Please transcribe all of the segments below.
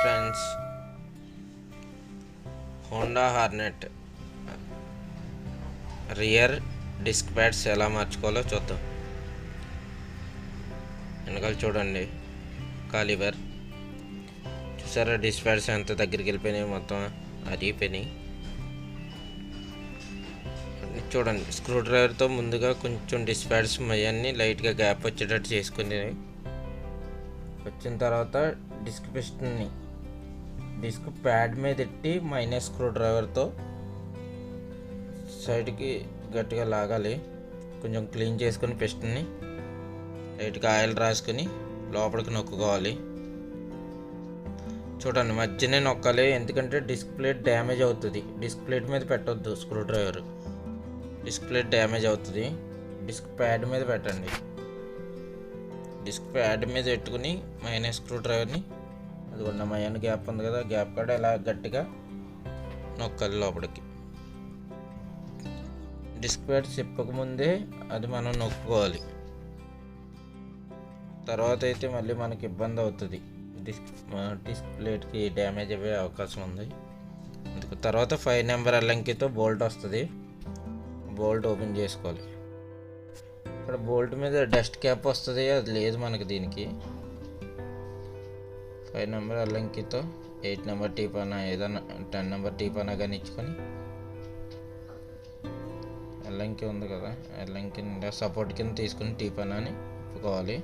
Friends, Honda Hornet rear disc pads ఎలా మార్చుకోవాలో చూద్దాం. వెనకాల చూడండి, కాలివర్ చూసారా, డిస్క్ ప్యాడ్స్ ఎంత దగ్గరికి వెళ్ళిపోయినాయి, మొత్తం అరిగిపోయినాయి. చూడండి, స్క్రూ డ్రైవర్తో ముందుగా కొంచెం డిస్క్ ప్యాడ్స్ అన్నీ లైట్గా గ్యాప్ వచ్చేటట్టు చేసుకుని వచ్చిన తర్వాత డిస్క్ పిస్టన్ని డిస్క్ ప్యాడ్ మీద ఎట్టి మైనస్ స్క్రూ డ్రైవర్తో సైడ్కి గట్టిగా లాగాలి. కొంచెం క్లీన్ చేసుకుని పిస్టన్ని లైట్గా ఆయిల్ రాసుకొని లోపలికి నొక్కుకోవాలి. చూడండి, మధ్యనే నొక్కాలి, ఎందుకంటే డిస్క్ ప్లేట్ డ్యామేజ్ అవుతుంది. డిస్క్ ప్లేట్ మీద పెట్టొద్దు screwdriver, disc plate damage అవుతుంది. డిస్క్ ప్యాడ్ మీద పెట్టండి. డిస్క్ ప్యాడ్ మీద పెట్టుకుని మైనస్ స్క్రూ డ్రైవర్ని, అది కూడా మైన్ గ్యాప్ ఉంది కదా, గ్యాప్ కాడ ఇలా గట్టిగా నొక్కాలి లోపలికి. డిస్క్ ప్యాడ్ చెప్పకముందే అది మనం నొక్కుకోవాలి. తర్వాత అయితే మళ్ళీ మనకి ఇబ్బంది అవుతుంది, డిస్క్ ప్లేట్కి డ్యామేజ్ అయ్యే అవకాశం ఉంది. అందుకు తర్వాత 5 నెంబర్ అల్లంకితో బోల్ట్ వస్తుంది, బోల్ట్ ఓపెన్ చేసుకోవాలి. ఇక్కడ బోల్ట్ మీద డస్ట్ క్యాప్ వస్తుంది, అది లేదు మనకి. దీనికి 5 నెంబర్ అల్లంకితో 8 నెంబర్ టీపానా ఏదైనా 10 నెంబర్ టీపానా కానీ ఇచ్చుకొని, అల్లంకి ఉంది కదా, అల్లంకి సపోర్ట్ కింద తీసుకుని టీపానాని ఇప్పుకోవాలి.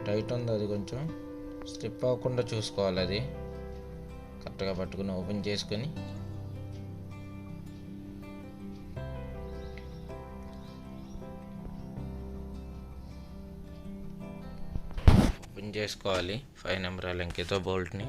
టైట్ ఉంది, అది కొంచెం స్లిప్ అవ్వకుండా చూసుకోవాలి. అది కరెక్ట్గా పట్టుకుని ఓపెన్ చేసుకొని ఓపెన్ చేసుకోవాలి 5 నెంబర్ అల్లంకితో బోల్ట్ని.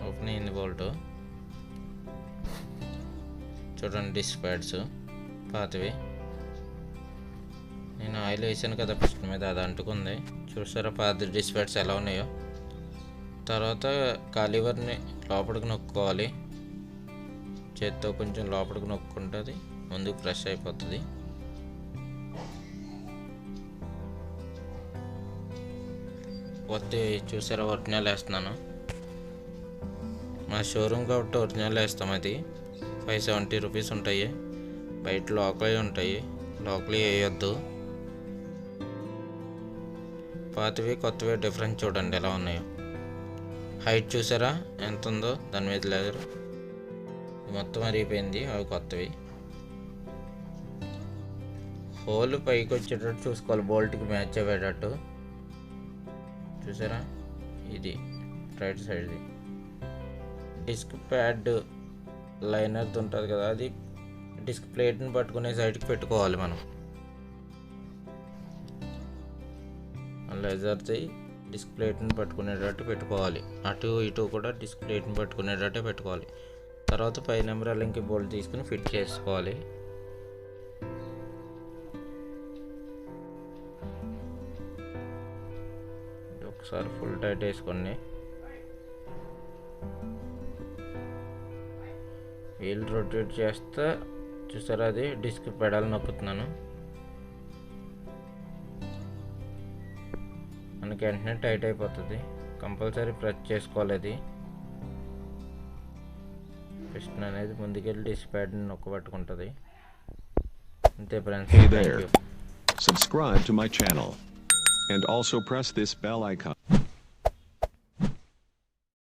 ఓపెన్ అయింది బోల్ట్. చూడండి, డిస్క్ ప్యాడ్స్ పాతవి. నేను ఆయిల్ వేసాను కదా ఫస్ట్ మీద, అది అంటుకుంది. చూసారా పాత డిస్క్ ప్యాడ్స్ ఎలా ఉన్నాయో. తర్వాత కాలివర్ని లోపలికి నొక్కుకోవాలి, చేత్తో కొంచెం లోపలికి నొక్కుంటుంది, ముందుకు ప్రెస్ అయిపోతుంది. చూసారా, ఒరిజినల్ వేస్తున్నాను. మా షోరూమ్ కాబట్టి ఒరిజినల్ వేస్తాం. అది 570 రూపీస్ ఉంటాయి. బయట లోకల్ ఉంటాయి, లోకల్ వేయొద్దు. పాతవి కొత్తవి డిఫరెన్స్ చూడండి ఎలా ఉన్నాయో. హైట్ చూసారా ఎంత ఉందో, దాని మీద లేదు, మొత్తం అరిగిపోయింది. అవి కొత్తవి. హోల్ పైకి వచ్చేటట్టు చూసుకోవాలి, బోల్ట్కి మ్యాచ్ అయ్యేటట్టు. చూసారా, ఇది రైట్ సైడ్ది. డిస్క్ ప్యాడ్ లైనర్ది ఉంటుంది కదా, అది డిస్క్ ప్లేట్ని పట్టుకునే సైడ్కి పెట్టుకోవాలి మనం. లెజర్ది డిస్క్ ప్లేట్ని పట్టుకునేటట్టు పెట్టుకోవాలి. అటు ఇటు కూడా డిస్క్ ప్లేట్ని పట్టుకునేటట్టే పెట్టుకోవాలి. తర్వాత 5 నెంబర్ అల్లంకి బోల్ట్ తీసుకుని ఫిట్ చేసుకోవాలి. ఒకసారి ఫుల్ టైట్ వేసుకోండి. వీల్ రొటేట్ చేస్తే చూసారా, అది డిస్క్ పెడాల్ నొక్కుతున్నాను. మనకి వెంటనే టైట్ అయిపోతుంది, కంపల్సరీ ప్రెస్ చేసుకోవాలి. అది పిస్టన్ అనేది ముందుకెళ్ళి డిస్క్ ప్యాడ్ని నొక్కబట్టుకుంటుంది. అంతే friends. Hey there. Subscribe to my channel and also press this bell icon.